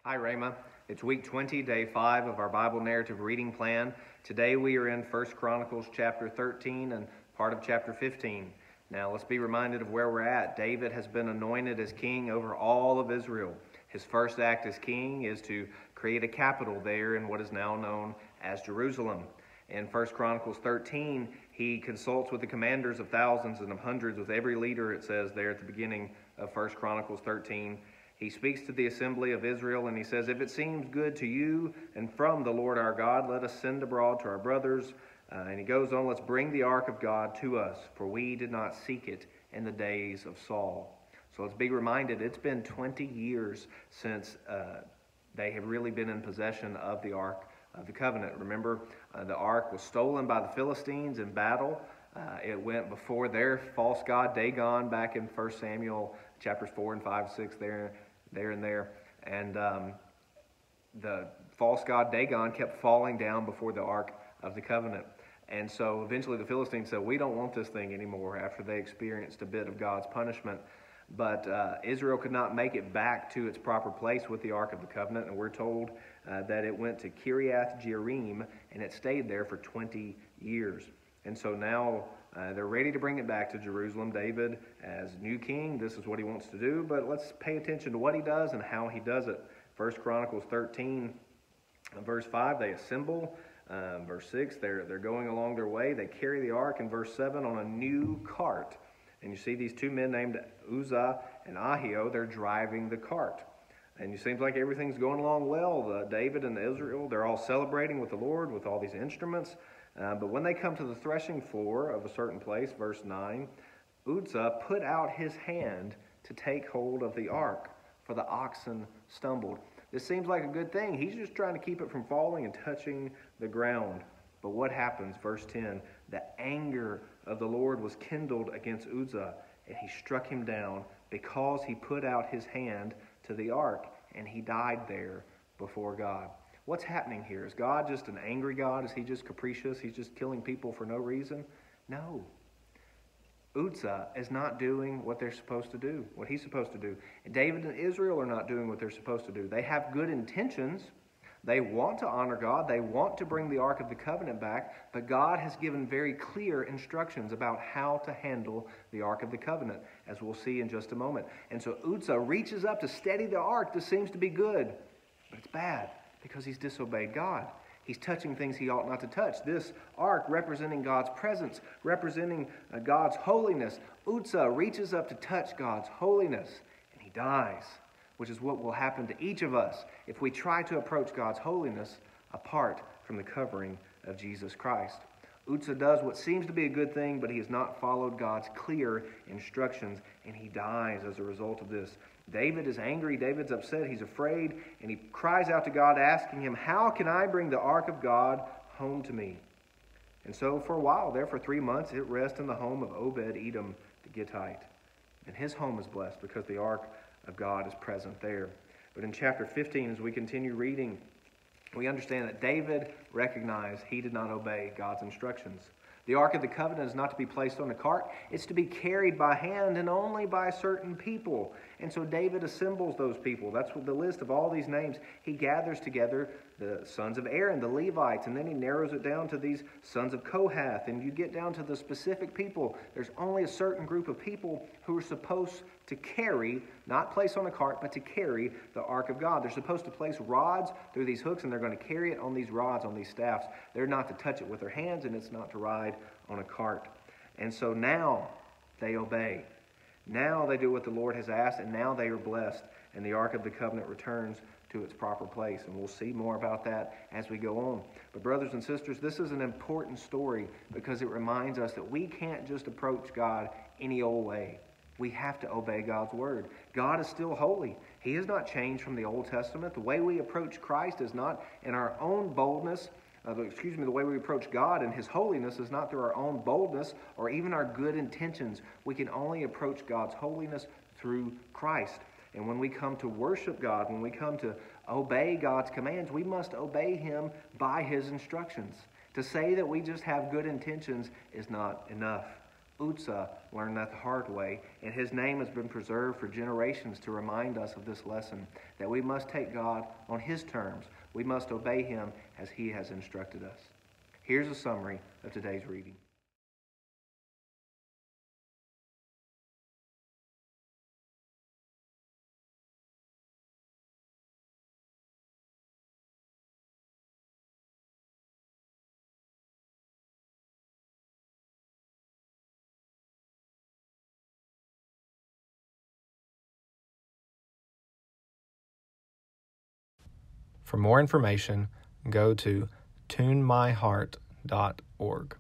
Hi, Rama. It's week 20, day 5 of our Bible narrative reading plan. Today we are in 1 Chronicles chapter 13 and part of chapter 15. Now let's be reminded of where we're at. David has been anointed as king over all of Israel. His first act as king is to create a capital there in what is now known as Jerusalem. In 1 Chronicles 13, he consults with the commanders of thousands and of hundreds, with every leader, it says there at the beginning of 1 Chronicles 13. He speaks to the assembly of Israel and he says, "If it seems good to you and from the Lord our God, let us send abroad to our brothers." And he goes on, "Let's bring the ark of God to us, for we did not seek it in the days of Saul." So let's be reminded, it's been 20 years since they have really been in possession of the Ark of the Covenant. Remember, the Ark was stolen by the Philistines in battle. It went before their false god Dagon back in 1 Samuel chapters 4 and 5, 6 there. And the false god Dagon kept falling down before the Ark of the Covenant. And so eventually the Philistines said, "We don't want this thing anymore," after they experienced a bit of God's punishment. But Israel could not make it back to its proper place with the Ark of the Covenant, and we're told that it went to Kiriath Jearim, and it stayed there for 20 years. And so now they're ready to bring it back to Jerusalem. David, as new king, this is what he wants to do, but let's pay attention to what he does and how he does it. 1 Chronicles 13, verse 5, they assemble. Verse 6, they're going along their way. They carry the ark in verse 7 on a new cart. And you see these two men named Uzzah and Ahio, they're driving the cart. And it seems like everything's going along well. David and Israel, they're all celebrating with the Lord with all these instruments. But when they come to the threshing floor of a certain place, verse 9, Uzzah put out his hand to take hold of the ark, for the oxen stumbled. This seems like a good thing. He's just trying to keep it from falling and touching the ground. But what happens? Verse 10, the anger of the Lord was kindled against Uzzah, and he struck him down because he put out his hand to the ark, and he died there before God. What's happening here? Is God just an angry God? Is he just capricious? He's just killing people for no reason? No. Uzzah is not doing what they're supposed to do, what he's supposed to do. And David and Israel are not doing what they're supposed to do. They have good intentions. They want to honor God. They want to bring the Ark of the Covenant back, but God has given very clear instructions about how to handle the Ark of the Covenant, as we'll see in just a moment. And so Uzzah reaches up to steady the Ark. This seems to be good, but it's bad because he's disobeyed God. He's touching things he ought not to touch. This ark representing God's presence, representing God's holiness. Uzzah reaches up to touch God's holiness, and he dies, which is what will happen to each of us if we try to approach God's holiness apart from the covering of Jesus Christ. Uzzah does what seems to be a good thing, but he has not followed God's clear instructions, and he dies as a result of this. David is angry, David's upset, he's afraid, and he cries out to God, asking him, "How can I bring the ark of God home to me?" And so for a while there, for 3 months, it rests in the home of Obed-Edom the Gittite. And his home is blessed because the ark of God is present there. But in chapter 15, as we continue reading, we understand that David recognized he did not obey God's instructions. The Ark of the Covenant is not to be placed on a cart. It's to be carried by hand and only by certain people. And so David assembles those people. That's what the list of all these names. He gathers together the sons of Aaron, the Levites, and then he narrows it down to these sons of Kohath. And you get down to the specific people. There's only a certain group of people who are supposed to carry, not place on a cart, but to carry the Ark of God. They're supposed to place rods through these hooks, and they're going to carry it on these rods, on these staffs. They're not to touch it with their hands, and it's not to ride on a cart. And so now they obey. Now they do what the Lord has asked, and now they are blessed, and the Ark of the Covenant returns to its proper place. And we'll see more about that as we go on. But brothers and sisters, this is an important story because it reminds us that we can't just approach God any old way. We have to obey God's word. God is still holy. He has not changed from the Old Testament. The way we approach Christ is not in our own boldness. The way we approach God and his holiness is not through our own boldness or even our good intentions. We can only approach God's holiness through Christ. And when we come to worship God, when we come to obey God's commands, we must obey him by his instructions. To say that we just have good intentions is not enough. Uzzah learned that the hard way, and his name has been preserved for generations to remind us of this lesson, that we must take God on his terms. We must obey him as he has instructed us. Here's a summary of today's reading. For more information, go to tunemyheart.org.